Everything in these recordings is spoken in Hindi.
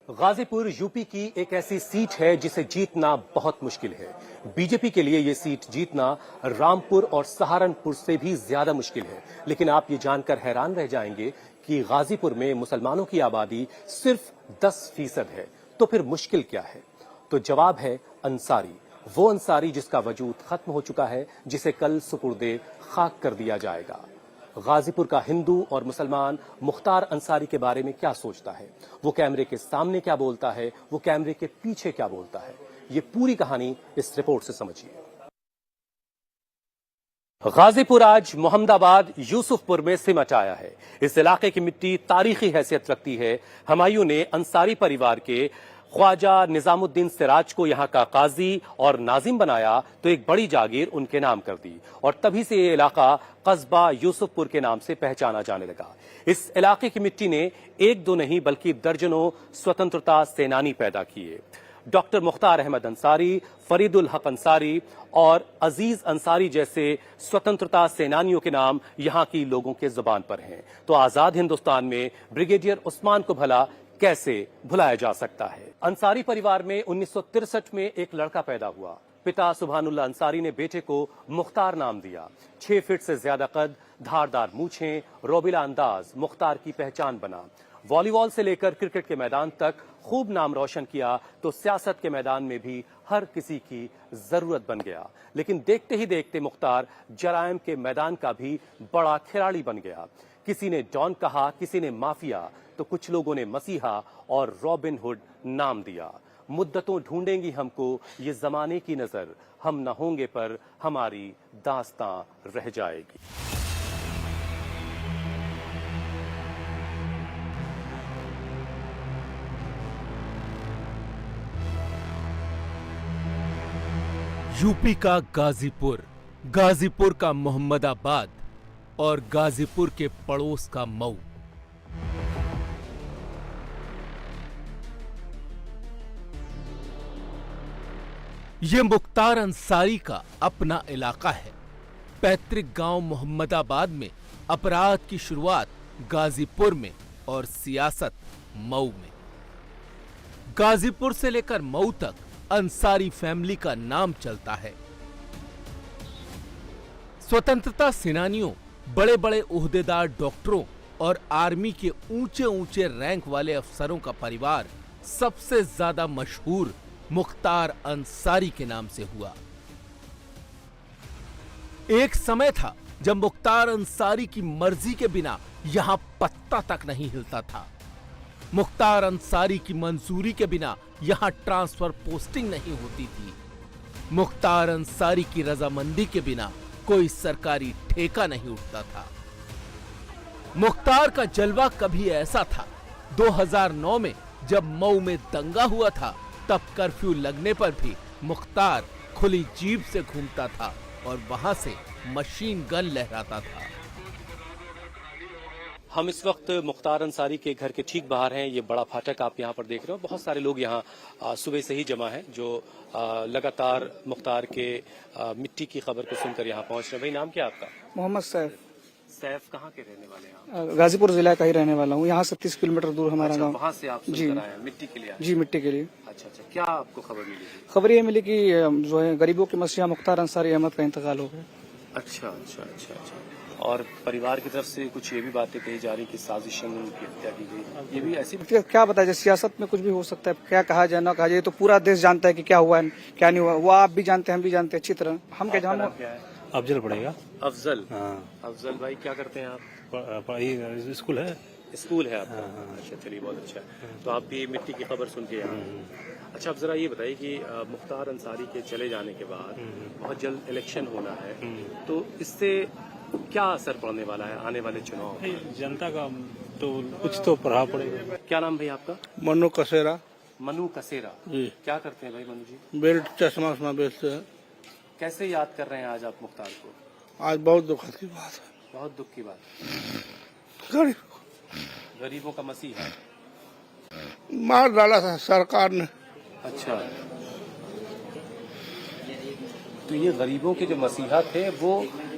गाजीपुर यूपी की एक ऐसी सीट है जिसे जीतना बहुत मुश्किल है। बीजेपी के लिए यह सीट जीतना रामपुर और सहारनपुर से भी ज्यादा मुश्किल है। लेकिन आप ये जानकर हैरान रह जाएंगे कि गाजीपुर में मुसलमानों की आबादी सिर्फ 10% है। तो फिर मुश्किल क्या है? तो जवाब है अंसारी, वो अंसारी जिसका वजूद खत्म हो चुका है, जिसे कल सुपुर्दे खाक कर दिया जाएगा। गाजीपुर का हिंदू और मुसलमान मुख्तार अंसारी के बारे में क्या सोचता है, वो कैमरे के सामने क्या बोलता है, वो कैमरे के पीछे क्या बोलता है, ये पूरी कहानी इस रिपोर्ट से समझिए। गाजीपुर आज मोहम्मदाबाद यूसुफपुर में सिमट आया है। इस इलाके की मिट्टी तारीखी हैसियत रखती है। हुमायूं ने अंसारी परिवार के ख्वाजा निजामुद्दीन सिराज को यहां का काजी और नाजिम बनाया तो एक बड़ी जागीर उनके नाम कर दी और तभी से ये इलाका कस्बा यूसुफपुर के नाम से पहचाना जाने लगा। इस इलाके की मिट्टी ने एक दो नहीं बल्कि दर्जनों स्वतंत्रता सेनानी पैदा किए। डॉक्टर मुख्तार अहमद अंसारी, फरीदुल हक अंसारी और अजीज अंसारी जैसे स्वतंत्रता सेनानियों के नाम यहां की लोगों के जुबान पर हैं। तो आजाद हिंदुस्तान में ब्रिगेडियर उस्मान को भला कैसे भुलाया जा सकता है? अंसारी परिवार में 1963 में एक लड़का पैदा हुआ। पिता सुभानुल्लाह अंसारी ने बेटे को मुख्तार नाम दिया। 6 फीट से ज्यादा कद, धारदार मूछें, रोबिला अंदाज मुख्तार की पहचान बना। वॉलीबॉल से लेकर क्रिकेट के मैदान तक खूब नाम रोशन किया तो सियासत के मैदान में भी हर किसी की जरूरत बन गया। लेकिन देखते ही देखते मुख्तार जराइम के मैदान का भी बड़ा खिलाड़ी बन गया। किसी ने डॉन कहा, किसी ने माफिया, तो कुछ लोगों ने मसीहा और रॉबिन हुड नाम दिया। मुद्दतों ढूंढेंगी हमको ये जमाने की नजर, हम न होंगे पर हमारी दास्तां रह जाएगी। यूपी का गाजीपुर, गाजीपुर का मोहम्मदाबाद और गाजीपुर के पड़ोस का मऊ। ये मुख्तार अंसारी का अपना इलाका है। पैतृक गांव मोहम्मदाबाद में अपराध की शुरुआत गाजीपुर में और सियासत मऊ में। गाजीपुर से लेकर मऊ तक अंसारी फैमिली का नाम चलता है। स्वतंत्रता सेनानियों, बड़े बड़े ओहदेदार डॉक्टरों और आर्मी के ऊंचे ऊंचे रैंक वाले अफसरों का परिवार सबसे ज्यादा मशहूर मुख्तार अंसारी के नाम से हुआ। एक समय था जब मुख्तार अंसारी की मर्जी के बिना यहां पत्ता तक नहीं हिलता था। मुख्तार अंसारी की मंजूरी के बिना यहां ट्रांसफर पोस्टिंग नहीं होती थी। मुख्तार अंसारी की रजामंदी के बिना कोई सरकारी ठेका नहीं उठता था। मुख्तार का जलवा कभी ऐसा था, 2009 में जब मऊ में दंगा हुआ था तब कर्फ्यू लगने पर भी मुख्तार खुली जीप से घूमता था और वहां से मशीन गन लहराता था। हम इस वक्त मुख्तार अंसारी के घर के ठीक बाहर हैं। ये बड़ा फाटक आप यहाँ पर देख रहे हो। बहुत सारे लोग यहाँ सुबह से ही जमा हैं जो लगातार मुख्तार के मिट्टी की खबर को सुनकर यहाँ पहुंच रहे हैं। भाई, नाम क्या आपका? मोहम्मद सैफ। सैफ कहाँ के रहने वाले हैं? गाजीपुर जिला का ही रहने वाला हूँ। यहाँ से 30 किलोमीटर दूर हमारा गाँव। वहाँ से आप सुनकर आए हैं मिट्टी के लिए? जी, मिट्टी के लिए। अच्छा, क्या आपको खबर मिली? खबर ये मिली कि जो है गरीबों के मसीहा मुख्तार अंसारी अहमद का इंतकाल हो गया। अच्छा। और परिवार की तरफ से कुछ ये भी बातें कही जा रही कि साजिशन की हत्या की गई, ये भी ऐसी? क्या बताया, सियासत में कुछ भी हो सकता है। क्या कहा जाए ना कहा जाए, तो पूरा देश जानता है कि क्या हुआ है क्या नहीं हुआ। वो आप भी जानते हैं, हम भी जानते हैं अच्छी तरह। हम क्या जान अफजल पड़ेगा। अफजल? हाँ। अफजल भाई, क्या करते हैं आप? पढ़ाई स्कूल है। स्कूल है आपका? अच्छा, चलिए, बहुत अच्छा। तो आप भी मिट्टी की खबर सुन के यहाँ। अच्छा, अब जरा ये बताइए कि मुख्तार अंसारी के चले जाने के बाद बहुत जल्द इलेक्शन होना है, तो इससे क्या असर पड़ने वाला है आने वाले चुनाव? जनता का तो कुछ तो प्रभाव पड़ेगा। क्या नाम भाई आपका? मनु कसेरा। मनु कसेरा जी। क्या करते हैं भाई मनु जी? बेल्ट चश्मा बेचते हैं। कैसे याद कर रहे हैं आज आप मुख्तार को? आज बहुत दुखद की बात है। बहुत दुख की बात। गरीबों का मसीहा मार डाला था सरकार ने। अच्छा, तो ये गरीबों के जो मसीहा थे वो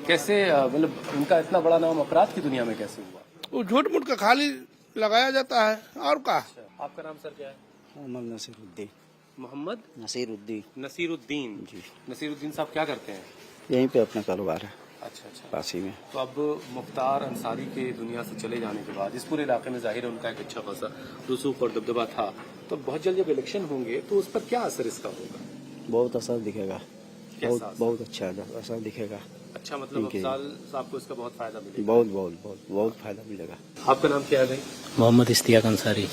कैसे, मतलब उनका इतना बड़ा नाम अपराध की दुनिया में कैसे हुआ? वो झूठ मूठ का खाली लगाया जाता है और क्या। आपका नाम सर क्या है? मोहम्मद नसीरुद्दीन। मोहम्मद नसीरुद्दीन नसीरुद्दीन जी। नसीरुद्दीन साहब क्या करते हैं? यहीं पे अपना कारोबार है अच्छा अच्छा। पासी में। तो अब मुख्तार अंसारी के दुनिया से चले जाने के बाद इस पूरे इलाके में जाहिर है उनका एक अच्छा खासा रसूख और दबदबा था, तो बहुत जल्द जब इलेक्शन होंगे तो उस पर क्या असर इसका होगा? बहुत असर दिखेगा, कैसा असर? बहुत अच्छा असर दिखेगा। अच्छा, मतलब इनके- अफजाल साहब को इसका बहुत फायदा मिलेगा। बहुत फायदा मिलेगा। आपका नाम क्या है भाई? मोहम्मद इश्तियाक अंसारी।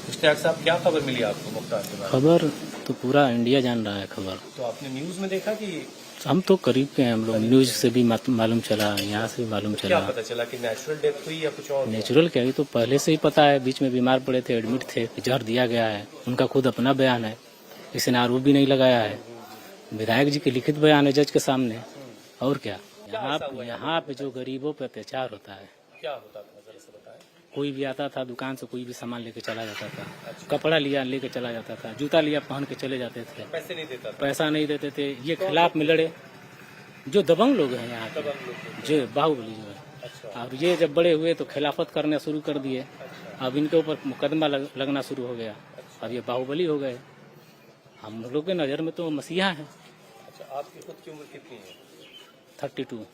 इश्तियाक साहब, क्या खबर मिली आपको मुख्तार के बारे में? खबर तो पूरा इंडिया जान रहा है खबर। तो आपने न्यूज में देखा कि हम तो करीब के हैं, हम लोग न्यूज से भी मालूम चला, यहाँ से भी मालूम क्या चला। पता चला कि नेचुरल डेथ हुई या कुछ और? नेचुरल क्या, ये तो पहले से ही पता है, बीच में बीमार पड़े थे, एडमिट थे, जहर दिया गया है, उनका खुद अपना बयान है, किसी ने आरोप भी नहीं लगाया है, विधायक जी के लिखित बयान है जज के सामने। और क्या, यहाँ पे जो गरीबों पे अत्याचार होता है, क्या होता था जरा से बताएं। कोई भी आता था दुकान से, कोई भी सामान लेके चला जाता था, कपड़ा लिया लेके चला जाता था, जूता लिया पहन के चले जाते थे, पैसे नहीं देता था। पैसा नहीं देते थे। ये खिलाफ में लड़े जो दबंग लोग हैं यहाँ के, जो बाहुबली जो है, और ये जब बड़े हुए तो खिलाफत करना शुरू कर दिए। अब इनके ऊपर मुकदमा लगना शुरू हो गया, अब ये बाहुबली हो गए। हम लोग के नज़र में तो मसीहा है। अच्छा, आपकी खुद की उम्र कितनी है? 32।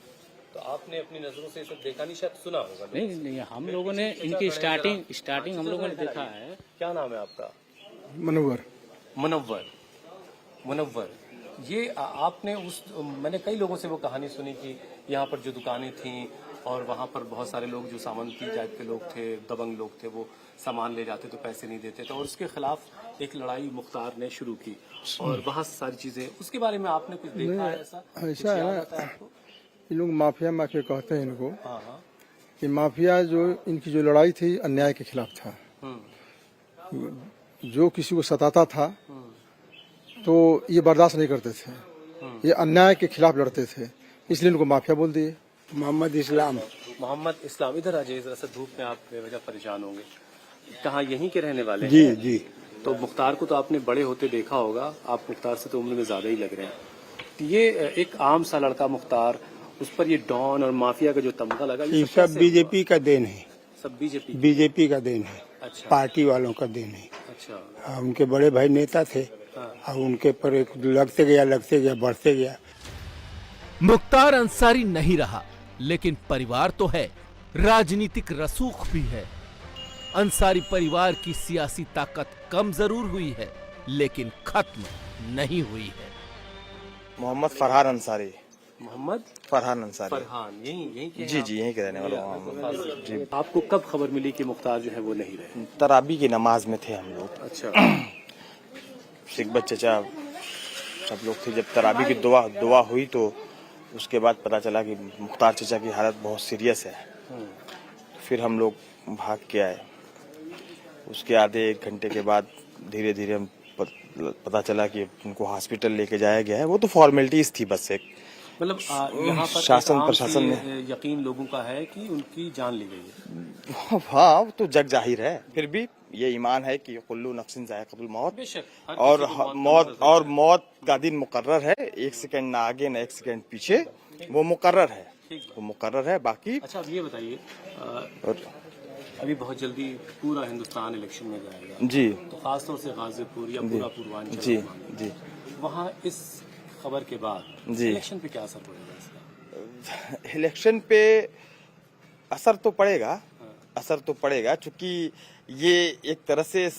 तो आपने अपनी नजरों से सब देखा नहीं, शायद सुना होगा। नहीं, हम लोगों ने इनकी स्टार्टिंग हम लोगों ने देखा है। क्या नाम है आपका? मनोवर। मुनव्वर, ये आपने मैंने कई लोगों से वो कहानी सुनी कि यहाँ पर जो दुकानें थीं और वहाँ पर बहुत सारे लोग जो सामंती जात के लोग थे, दबंग लोग थे, वो सामान ले जाते तो पैसे नहीं देते थे, और उसके खिलाफ एक लड़ाई मुख्तार ने शुरू की और वहाँ सारी चीजें, उसके बारे में आपने कुछ देखा है? ऐसा है ना, ये लोग माफिया कहते हैं इनको। हाँ हाँ। कि माफिया जो इनकी जो लड़ाई थी अन्याय के खिलाफ था। जो किसी को सताता था तो ये बर्दाश्त नहीं करते थे, ये अन्याय के खिलाफ लड़ते थे, इसलिए इनको माफिया बोल दिए। मोहम्मद इस्लाम। इधर आ जाइए, जरा सा धूप में आप बेवजह परेशान होंगे। कहाँ, यहीं के रहने वाले हैं? जी जी। तो मुख्तार को तो आपने बड़े होते देखा होगा, आप मुख्तार से तो उम्र में ज्यादा ही लग रहे हैं। ये एक आम सा लड़का मुख्तार, उस पर ये डॉन और माफिया का जो तमगा लगा, ये सब बीजेपी का देन है, सब बीजेपी का देन है, अच्छा पार्टी वालों का देन है। अच्छा। उनके बड़े भाई नेता थे और उनके पर एक लगते गया बढ़ते गया। मुख्तार अंसारी नहीं रहा, लेकिन परिवार तो है, राजनीतिक रसूख भी है। अंसारी परिवार की सियासी ताकत कम जरूर हुई है, लेकिन खत्म नहीं हुई है। मोहम्मद फरहान अंसारी। मोहम्मद फरहान अंसारी। फरहान, यहीं के हैं जी आप? जी, यहीं के रहने वाला हूँ। जी। आपको कब खबर मिली कि मुख्तार जो है वो नहीं रहे? तराबी की नमाज में थे हम लोग, अच्छा। सिकबत चचा सब लोग थे। जब तराबी की दुआ हुई तो उसके बाद पता चला कि मुख्तार चचा की हालत बहुत सीरियस है। फिर हम लोग भाग के आए। उसके आधे एक घंटे के बाद धीरे धीरे हम पता चला कि उनको हॉस्पिटल लेके जाया गया है। वो तो फॉर्मेलिटीज थी बस, एक मतलब यहाँ पर शासन प्रशासन ने यकीन लोगों का है कि उनकी जान ली गई है। हाँ, वो तो जग जाहिर है, फिर भी ये ईमान है कि कुल्लू नफ्सिन ज़ायक़तुल मौत, बेशक और मौत का दिन मुकर्रर है। एक सेकंड ना आगे ना एक सेकंड पीछे, वो मुकर्रर है, वो मुकर्रर है। बाकी अच्छा, अब ये बताइए, और अभी बहुत जल्दी पूरा हिंदुस्तान इलेक्शन में जाएगा जी, तो खासतौर से गाजीपुर या पूरा पूर्वांचल, जी जी, वहाँ इस खबर के बाद जी इलेक्शन पे क्या असर पड़ेगा इसका? इलेक्शन पे असर तो पड़ेगा, असर तो पड़ेगा, क्योंकि ये एक तरह से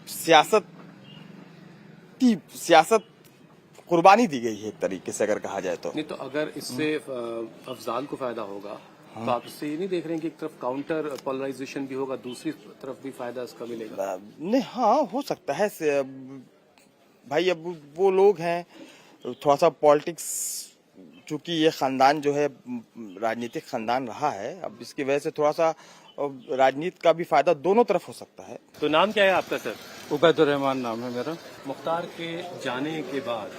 सियासत कुर्बानी दी गई है एक तरीके से अगर कहा जाए तो। नहीं तो अगर इससे अफजाल को फायदा होगा तो आप इससे ये नहीं देख रहे हैं कि एक तरफ काउंटर पोलराइजेशन भी होगा, दूसरी तरफ भी फायदा इसका मिलेगा? नहीं, हाँ हो सकता है भाई। अब वो लोग हैं, थोड़ा सा पॉलिटिक्स, चूंकि ये खानदान जो है राजनीतिक खानदान रहा है, अब इसकी वजह से थोड़ा सा राजनीति का भी फायदा दोनों तरफ हो सकता है। तो नाम क्या है आपका सर? उबैदुर रहमान नाम है मेरा। मुख्तार के जाने के बाद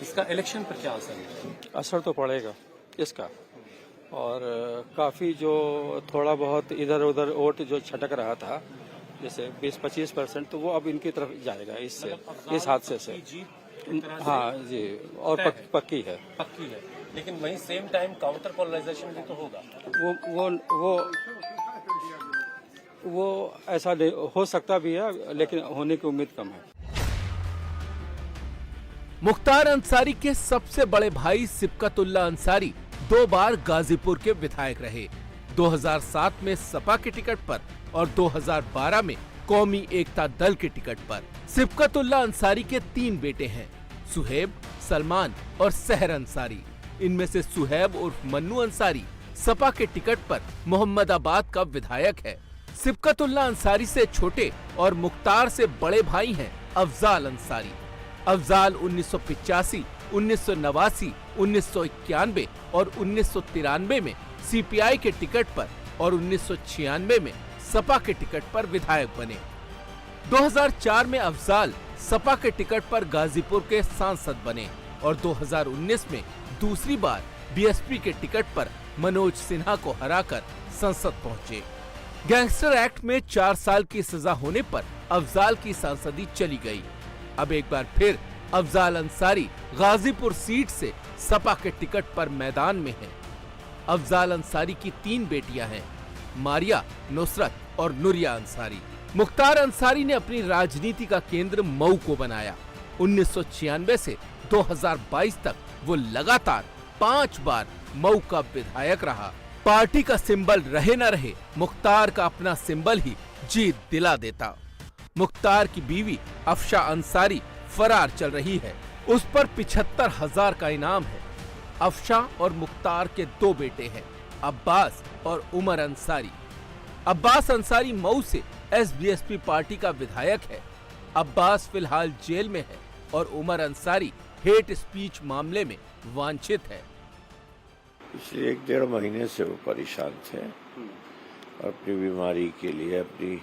इसका इलेक्शन पर क्या असर है? असर तो पड़ेगा इसका, और काफ़ी जो थोड़ा बहुत इधर उधर वोट जो छटक रहा था, जैसे 20-25%, तो वो अब इनकी तरफ जाएगा इससे, इस हादसे से। हाँ जी, और पक्की है। पक्की है, लेकिन वहीं सेम टाइम काउंटर पोलराइजेशन भी तो होगा। वो वो ऐसा हो सकता भी है, लेकिन होने की उम्मीद कम है। मुख्तार अंसारी के सबसे बड़े भाई सिबकतुल्ला अंसारी 2 बार गाजीपुर के विधायक रहे। 2007 में सपा के टिकट पर और 2012 में कौमी एकता दल के टिकट पर। सिबकतुल्ला अंसारी के 3 बेटे हैं, सुहेब, सलमान और सहर अंसारी। इनमें से सुहेब उर्फ मन्नू अंसारी सपा के टिकट पर मोहम्मदाबाद का विधायक है। सिबकतुल्ला अंसारी से छोटे और मुख्तार से बड़े भाई हैं अफजाल अंसारी। अफजाल 1985, 1989, 1991 और 1993 में सीपीआई के टिकट पर और 1996 में सपा के टिकट पर विधायक बने। 2004 में अफजाल सपा के टिकट पर गाजीपुर के सांसद बने और 2019 में दूसरी बार बीएसपी के टिकट पर मनोज सिन्हा को हराकर संसद पहुंचे। गैंगस्टर एक्ट में 4 साल की सजा होने पर अफजाल की सांसदी चली गई। अब एक बार फिर अफजाल अंसारी गाजीपुर सीट से सपा के टिकट पर मैदान में हैं। अफजाल अंसारी की 3 बेटियां हैं, मारिया, नुसरत और नुरिया अंसारी। मुख्तार अंसारी ने अपनी राजनीति का केंद्र मऊ को बनाया। 1996 से 2022 तक वो लगातार 5 बार मऊ का विधायक रहा। पार्टी का सिंबल रहे न रहे, मुख्तार का अपना सिंबल ही जीत दिला देता। मुख्तार की बीवी अफशा अंसारी फरार चल रही है, उस पर 75,000 का इनाम है। अफशा और मुख्तार के 2 बेटे हैं, अब्बास और उमर अंसारी। अब्बास अंसारी मऊ से एसबीएसपी पार्टी का विधायक है। अब्बास फिलहाल जेल में है और उमर अंसारी हेट स्पीच मामले में वांछित है। पिछले 1-1.5 महीने से वो परेशान थे और अपनी बीमारी के लिए, अपनी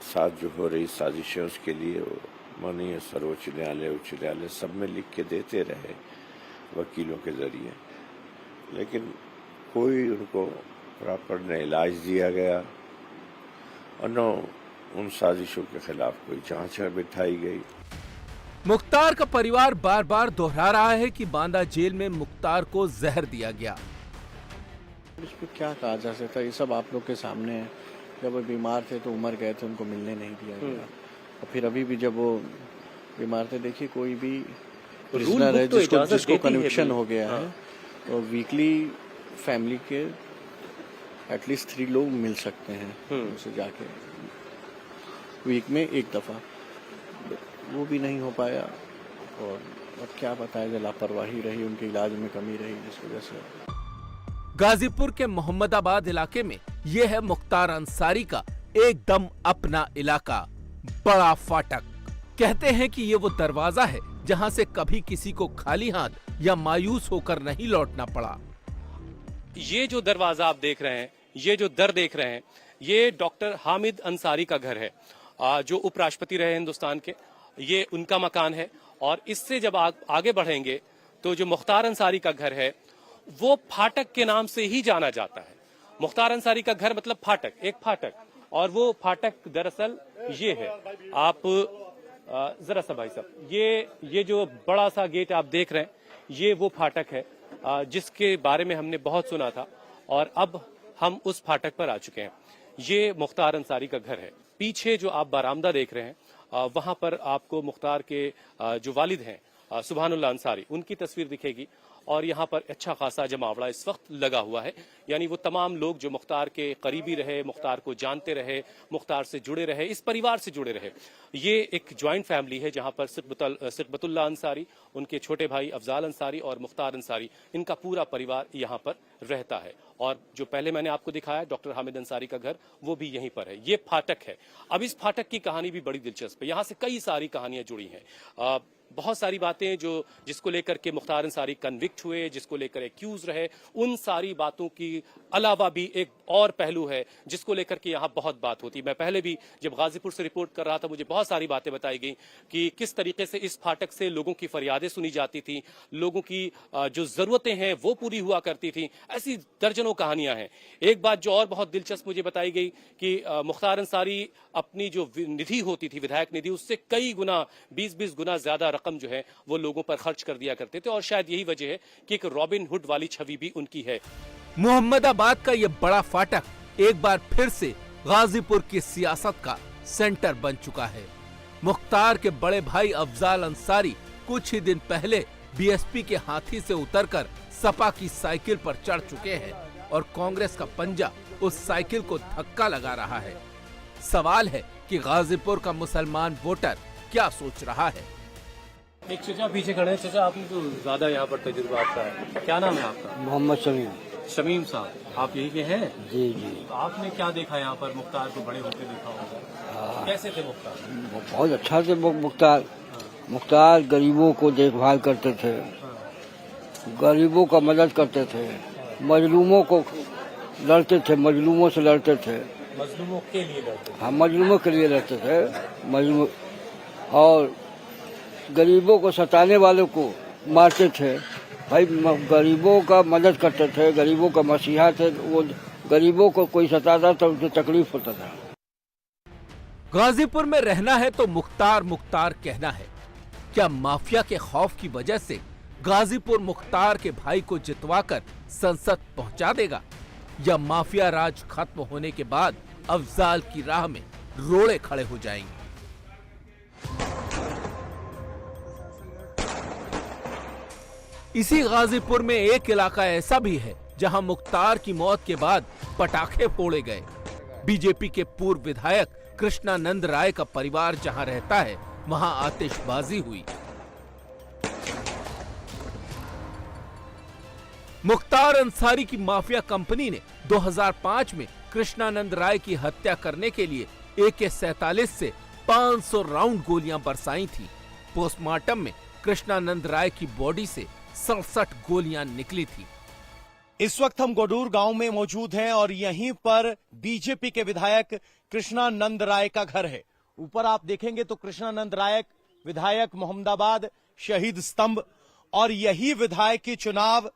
साथ जो हो रही साजिशें उसके लिए वो माननीय सर्वोच्च न्यायालय, उच्च न्यायालय सब में लिख के देते रहे वकीलों के जरिए, लेकिन कोई उनको प्रॉपर न इलाज दिया गया और न उन साजिशों के खिलाफ कोई जांच बिठाई गई। मुख्तार का परिवार बार बार दोहरा रहा है कि बांदा जेल में मुख्तार को जहर दिया गया। इस पर क्या कहा जा सकता है, ये सब आप लोग के सामने है। जब वो बीमार थे तो उमर गए थे, उनको मिलने नहीं दिया गया, और फिर अभी भी जब वो बीमार थे, देखिए कोई भी प्रिजनर है जिसको कन्विक्शन हो गया है, तो वीकली फैमिली के एटलीस्ट 3 लोग मिल सकते हैं उनसे जाके, वीक में 1 दफा। वो भी नहीं हो पाया और अब क्या बताया, लापरवाही रही, उनके इलाज में कमी रही, जिस वजह से। गाजीपुर के मोहम्मदाबाद इलाके में यह है मुख्तार अंसारी का एकदम अपना इलाका, बड़ा फाटक। कहते हैं कि ये वो दरवाजा है जहां से कभी किसी को खाली हाथ या मायूस होकर नहीं लौटना पड़ा। ये जो दरवाजा आप देख रहे हैं, ये जो दर देख रहे हैं, ये डॉक्टर हामिद अंसारी का घर है, जो उपराष्ट्रपति रहे हिंदुस्तान के। ये उनका मकान है और इससे जब आगे बढ़ेंगे तो जो मुख्तार अंसारी का घर है वो फाटक के नाम से ही जाना जाता है। मुख्तार अंसारी का घर मतलब फाटक, एक फाटक, और वो फाटक दरअसल ये है। आप जरा सा भाई साहब, ये जो बड़ा सा गेट आप देख रहे हैं, ये वो फाटक है जिसके बारे में हमने बहुत सुना था और अब हम उस फाटक पर आ चुके हैं। ये मुख्तार अंसारी का घर है। पीछे जो आप बरामदा देख रहे हैं, वहां पर आपको मुख्तार के जो वालिद हैं सुभानुल्लाह अंसारी, उनकी तस्वीर दिखेगी और यहाँ पर अच्छा खासा जमावड़ा इस वक्त लगा हुआ है। यानी वो तमाम लोग जो मुख्तार के करीबी रहे, मुख्तार को जानते रहे, मुख्तार से जुड़े रहे, इस परिवार से जुड़े रहे। ये एक ज्वाइंट फैमिली है जहाँ पर सिकबतुल्लाह अंसारी, उनके छोटे भाई अफजाल अंसारी और मुख्तार अंसारी, इनका पूरा परिवार यहाँ पर रहता है। और जो पहले मैंने आपको दिखाया डॉक्टर हामिद अंसारी का घर, वो भी यहीं पर है। ये फाटक है। अब इस फाटक की कहानी भी बड़ी दिलचस्प है। यहाँ से कई सारी कहानियां जुड़ी हैं। बहुत सारी बातें जिसको लेकर के मुख्तार अंसारी कन्विक्ट हुए, जिसको लेकर एक्यूज रहे, उन सारी बातों की अलावा भी एक और पहलू है जिसको लेकर के यहाँ बहुत बात होती है। मैं पहले भी जब गाजीपुर से रिपोर्ट कर रहा था, मुझे बहुत सारी बातें बताई गई कि किस तरीके से इस फाटक से लोगों की फरियादें सुनी जाती थी, लोगों की जो जरूरतें हैं वो पूरी हुआ करती थी। ऐसी दर्जनों कहानियां हैं। एक बात जो और बहुत दिलचस्प मुझे बताई गई कि मुख्तार अंसारी अपनी जो निधि होती थी, विधायक निधि, उससे कई गुना 20-20 गुना ज्यादा रकम जो है वो लोगों पर खर्च कर दिया करते थे और शायद यही वजह है कि एक रॉबिन हुड वाली छवि भी उनकी है। मोहम्मदाबाद का ये बड़ा फाटक एक बार फिर से गाजीपुर की सियासत का सेंटर बन चुका है। मुख्तार के बड़े भाई अफजाल अंसारी कुछ ही दिन पहले बीएसपी के हाथी से उतरकर सपा की साइकिल पर चढ़ चुके हैं और कांग्रेस का पंजा उस साइकिल को धक्का लगा रहा है। सवाल है कि गाजीपुर का मुसलमान वोटर क्या सोच रहा है। एक चचा पीछे खड़े हैं। चचा, आपने तो ज्यादा यहाँ पर तजुर्बा आपका है, क्या नाम है आपका? मोहम्मद शमीम। शमीम साहब, आप यही के हैं? जी जी। तो आपने क्या देखा यहाँ पर? मुख्तार को बड़े होते देखा होगा, कैसे थे मुख्तार? बहुत अच्छा थे मुख्तार गरीबों को देखभाल करते थे, गरीबों का मदद करते थे, मजलूमों को लड़ते थे, मजलूमों से लड़ते थे। मजलूमों के लिए लड़ते थे? हाँ, मजलूमों के लिए लड़ते थे। मजलूम और गरीबों को सताने वालों को मारते थे। भाई गरीबों का मदद करते थे, गरीबों का मसीहा थे। वो गरीबों को कोई सताता तो उनको तकलीफ होता था। गाजीपुर में रहना है तो मुख्तार मुख्तार कहना है। क्या माफिया के खौफ की वजह से गाजीपुर मुख्तार के भाई को जितवाकर संसद पहुंचा देगा, या माफिया राज खत्म होने के बाद अफजाल की राह में रोड़े खड़े हो जाएंगे? इसी गाजीपुर में एक इलाका ऐसा भी है जहां मुख्तार की मौत के बाद पटाखे फोड़े गए। बीजेपी के पूर्व विधायक कृष्णानंद राय का परिवार जहां रहता है, वहां आतिशबाजी हुई। मुख्तार अंसारी की माफिया कंपनी ने 2005 में कृष्णानंद राय की हत्या करने के लिए AK-47 से 500 राउंड गोलियां बरसाई थी। पोस्टमार्टम में कृष्णानंद राय की बॉडी से 67 गोलियां निकली थी। इस वक्त हम गोडूर गांव में मौजूद हैं और यहीं पर बीजेपी के विधायक कृष्णानंद राय का घर है। ऊपर आप देखेंगे तो कृष्णानंद राय विधायक मोहम्मदाबाद शहीद स्तंभ, और यही विधायक की चुनाव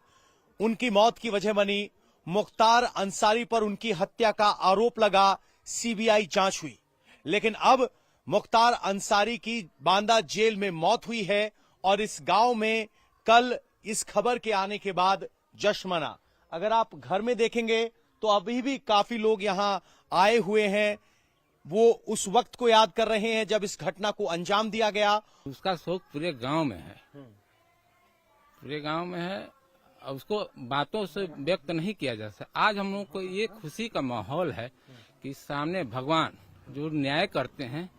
उनकी मौत की वजह बनी। मुख्तार अंसारी पर उनकी हत्या का आरोप लगा, सीबीआई जांच हुई, लेकिन अब मुख्तार अंसारी की बांदा जेल में मौत हुई है और इस गांव में कल इस खबर के आने के बाद जश्न मना। अगर आप घर में देखेंगे तो अभी भी काफी लोग यहां आए हुए हैं। वो उस वक्त को याद कर रहे हैं जब इस घटना को अंजाम दिया गया। उसका शोक पूरे गांव में है, पूरे गांव में है। और उसको बातों से व्यक्त नहीं किया जा सकता। आज हम लोग को ये खुशी का माहौल है कि सामने भगवान जो न्याय करते हैं,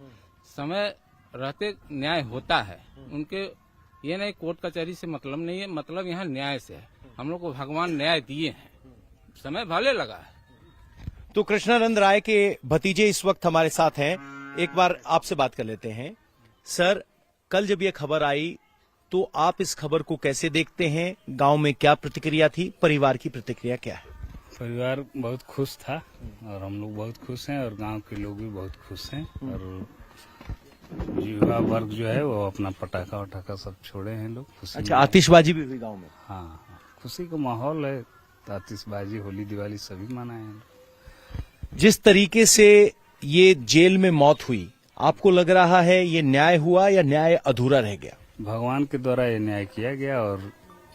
समय रहते न्याय होता है। उनके ये नहीं कोर्ट कचहरी से मतलब नहीं है, मतलब यहाँ न्याय से है। हम लोग को भगवान न्याय दिए हैं, समय भले लगा है। तो कृष्णानंद राय के भतीजे इस वक्त हमारे साथ हैं, एक बार आपसे बात कर लेते हैं। सर, कल जब ये खबर आई तो आप इस खबर को कैसे देखते हैं? गांव में क्या प्रतिक्रिया थी, परिवार की प्रतिक्रिया क्या है? परिवार बहुत खुश था और हम लोग बहुत खुश हैं और गांव के लोग भी बहुत खुश हैं। और युवा वर्ग जो है वो अपना पटाखा वटाखा सब छोड़े हैं लोग। अच्छा, आतिशबाजी भी हुई गांव में? हाँ, खुशी का माहौल है। तो आतिशबाजी, होली, दिवाली सभी मनाए हैं। जिस तरीके से ये जेल में मौत हुई, आपको लग रहा है ये न्याय हुआ या न्याय अधूरा रह गया? भगवान के द्वारा ये न्याय किया गया और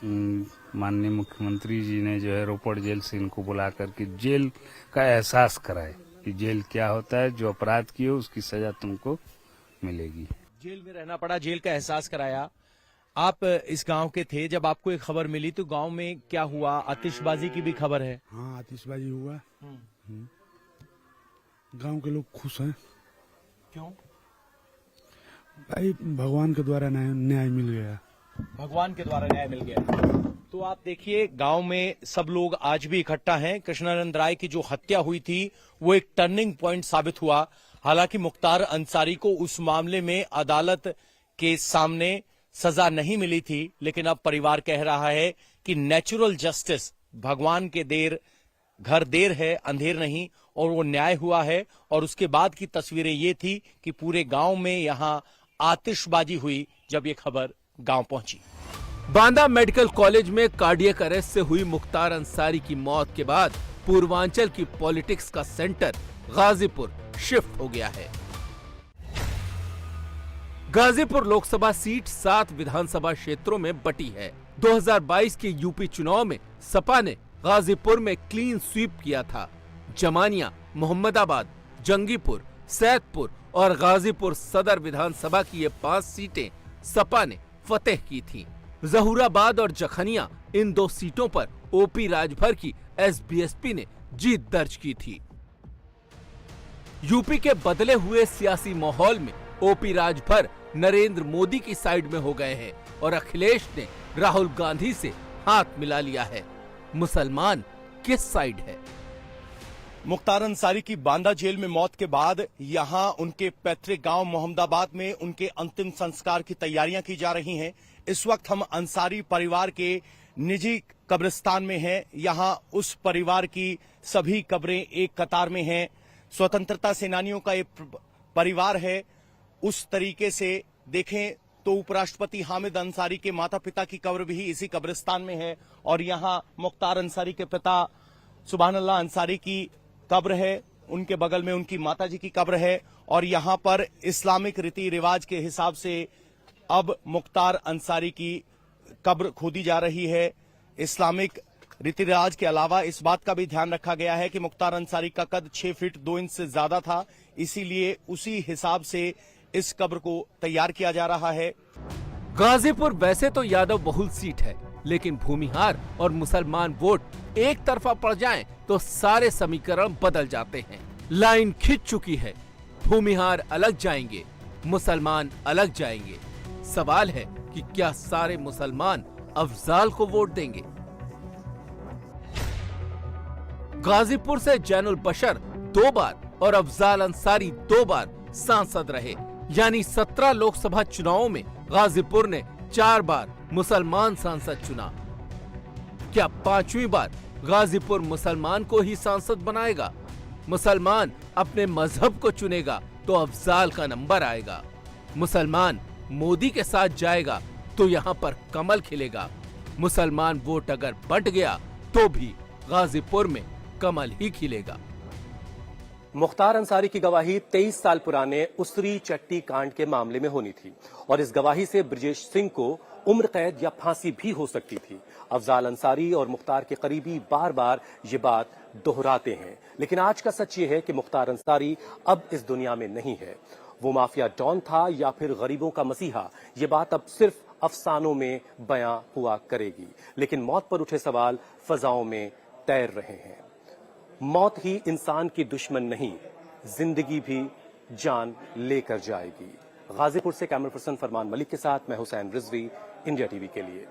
माननीय मुख्यमंत्री जी ने जो है रोपड़ जेल से इनको बुला करके जेल का एहसास कराए कि जेल क्या होता है, जो अपराध किए उसकी सजा तुमको मिलेगी। जेल में रहना पड़ा, जेल का एहसास कराया। आप इस गांव के थे, जब आपको एक खबर मिली तो गांव में क्या हुआ? आतिशबाजी की भी खबर है। हाँ, आतिशबाजी हुआ। गांव के लोग खुश हैं। क्यों? भाई भगवान के द्वारा न्याय मिल गया। भगवान के द्वारा न्याय मिल गया। तो आप देखिए, गांव में सब लोग आज भी इकट्ठा हैं। कृष्णानंद राय की जो हत्या हुई थी वो एक टर्निंग पॉइंट साबित हुआ। हालांकि मुख्तार अंसारी को उस मामले में अदालत के सामने सजा नहीं मिली थी, लेकिन अब परिवार कह रहा है कि नेचुरल जस्टिस, भगवान के घर देर है अंधेर नहीं, और वो न्याय हुआ है। और उसके बाद की तस्वीरें ये थी कि पूरे गांव में यहां आतिशबाजी हुई जब ये खबर गांव पहुंची। बांदा मेडिकल कॉलेज में कार्डियक अरेस्ट से हुई मुख्तार अंसारी की मौत के बाद पूर्वांचल की पॉलिटिक्स का सेंटर गाजीपुर शिफ्ट हो गया है। गाजीपुर लोकसभा सीट 7 विधानसभा क्षेत्रों में बटी है। 2022 के यूपी चुनाव में सपा ने गाजीपुर में क्लीन स्वीप किया था। जमानिया, मोहम्मदाबाद, जंगीपुर, सैदपुर और गाजीपुर सदर विधानसभा की ये 5 सीटें सपा ने फतेह की थीं। जहूराबाद और जखनिया इन 2 सीटों पर ओपी राजभर की एसबीएसपी ने जीत दर्ज की थी। यूपी के बदले हुए सियासी माहौल में ओपी राजभर नरेंद्र मोदी की साइड में हो गए हैं और अखिलेश ने राहुल गांधी से हाथ मिला लिया है। मुसलमान किस साइड है? मुख्तार अंसारी की बांदा जेल में मौत के बाद यहां उनके पैतृक गांव मोहम्मदाबाद में उनके अंतिम संस्कार की तैयारियां की जा रही हैं। इस वक्त हम अंसारी परिवार के निजी कब्रिस्तान में हैं। यहां उस परिवार की सभी कब्रें एक कतार में हैं। स्वतंत्रता सेनानियों का एक परिवार है। उस तरीके से देखें तो उपराष्ट्रपति हामिद अंसारी के माता पिता की कब्र भी इसी कब्रिस्तान में है और यहां मुख्तार अंसारी के पिता सुभान अल्लाह अंसारी की कब्र है। उनके बगल में उनकी माताजी की कब्र है और यहां पर इस्लामिक रीति रिवाज के हिसाब से अब मुख्तार अंसारी की कब्र खोदी जा रही है। इस्लामिक रीति रिवाज के अलावा इस बात का भी ध्यान रखा गया है कि मुख्तार अंसारी का कद 6 फीट 2 इंच से ज्यादा था, इसीलिए उसी हिसाब से इस कब्र को तैयार किया जा रहा है। गाजीपुर वैसे तो यादव बहुल सीट है, लेकिन भूमिहार और मुसलमान वोट एक तरफा पड़ जाएं तो सारे समीकरण बदल जाते हैं। लाइन खिंच चुकी है। भूमिहार अलग जाएंगे, मुसलमान अलग जाएंगे। सवाल है कि क्या सारे मुसलमान अफजाल को वोट देंगे? गाजीपुर से जैनुल बशर 2 बार और अफजाल अंसारी 2 बार सांसद रहे, यानी 17 लोकसभा चुनावों में गाजीपुर ने 4 बार मुसलमान सांसद चुना। क्या 5वीं बार गाजीपुर मुसलमान को ही सांसद बनाएगा? मुसलमान अपने मजहब को चुनेगा तो अफजाल का नंबर आएगा। मुसलमान मोदी के साथ जाएगा तो यहाँ पर कमल खिलेगा। मुसलमान वोट अगर बंट गया तो भी गाजीपुर में कमल ही खिलेगा। मुख्तार अंसारी की गवाही 23 साल पुराने उसरी चट्टी कांड के मामले में होनी थी और इस गवाही से ब्रजेश सिंह को उम्र कैद या फांसी भी हो सकती थी। अफजाल अंसारी और मुख्तार के करीबी बार बार ये बात दोहराते हैं, लेकिन आज का सच ये है कि मुख्तार अंसारी अब इस दुनिया में नहीं है। वो माफिया डॉन था या फिर गरीबों का मसीहा, ये बात अब सिर्फ अफसानों में बयां हुआ करेगी, लेकिन मौत पर उठे सवाल फजाओं में तैर रहे हैं। मौत ही इंसान की दुश्मन नहीं, जिंदगी भी जान लेकर जाएगी। गाजीपुर से कैमरा पर्सन फरमान मलिक के साथ मैं हुसैन रिजवी, इंडिया टीवी के लिए।